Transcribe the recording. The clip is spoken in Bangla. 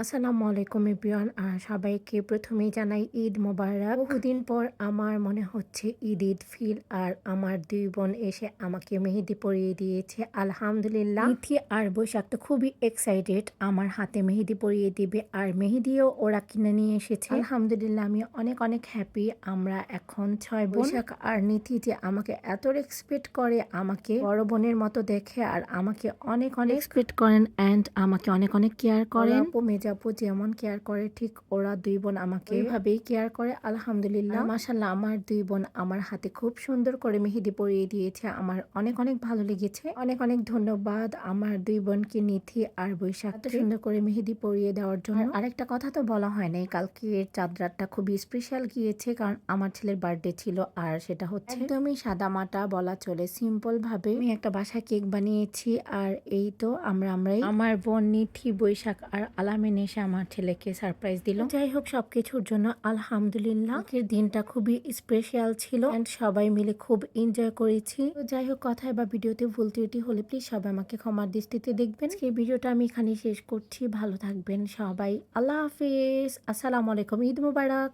আসসালামু আলাইকুম এভরিওয়ান। সবাইকে প্রথমেই জানাই ঈদ মোবারক। বহুদিন পর আমার মনে হচ্ছে ঈদ ফিল, আর আমার ২ বোন এসে আমাকে মেহেদি পরিয়ে দিয়েছে। আলহামদুলিল্লাহ। নিথি আর বৈশাখ তো খুবই এক্সাইটেড আমার হাতে মেহেদি পরিয়ে দিবে, আর মেহেদিও ওরা কিনে নিয়ে এসেছে। আলহামদুলিল্লাহ, আমি অনেক অনেক হ্যাপি। আমরা এখন ৬ বোন। বৈশাখ আর নিথি যে আমাকে এত রেসপেক্ট করে, আমাকে বড় বোনের মতো দেখে, আর আমাকে অনেক অনেক রেসপেক্ট করেন অ্যান্ড আমাকে অনেক অনেক কেয়ার করেন। আপু যেমন কেয়ার করে, ঠিক ওরা ২ বোন আমাকে এইভাবেই কেয়ার করে। আলহামদুলিল্লাহ, মাশাআল্লাহ, আমার ২ বোন আমার হাতে খুব সুন্দর করে মেহেদি পরিয়ে দিয়েছে। আমার অনেক অনেক ভালো লেগেছে। অনেক অনেক ধন্যবাদ আমার ২ বোনকে, নিথি আর বৈশাখ, এত সুন্দর করে মেহেদি পরিয়ে দেওয়ার জন্য। আরেকটা কথা তো বলা হয় নাই, কালকের চাঁদ রাতটা খুবই স্পেশাল গিয়েছে, কারণ আমার ছেলের বার্থডে ছিল। আর সেটা হচ্ছে একদমই সাদামাটা বলা চলে, সিম্পল ভাবে আমি একটা বাসায় কেক বানিয়েছি। আর এই তো আমরাই আমার বোন নিথি, বৈশাখ আর আলামিন এসে আমার ছেলেকে সারপ্রাইজ দিল। যাই হোক, সবকিছুর জন্য আলহামদুলিল্লাহ। আজকের দিনটা খুবই স্পেশাল ছিল এন্ড সবাই মিলে খুব এনজয় করেছি। তো যাই হোক, কথায় বা ভিডিওতে ভুল ত্রুটি হলে প্লিজ সবাই আমাকে ক্ষমার দৃষ্টিতে দেখবেন। এই ভিডিওটা আমি এখানে শেষ করছি। ভালো থাকবেন সবাই। আল্লাহ হাফিজ। আসসালামু আলাইকুম। ঈদ মোবারক।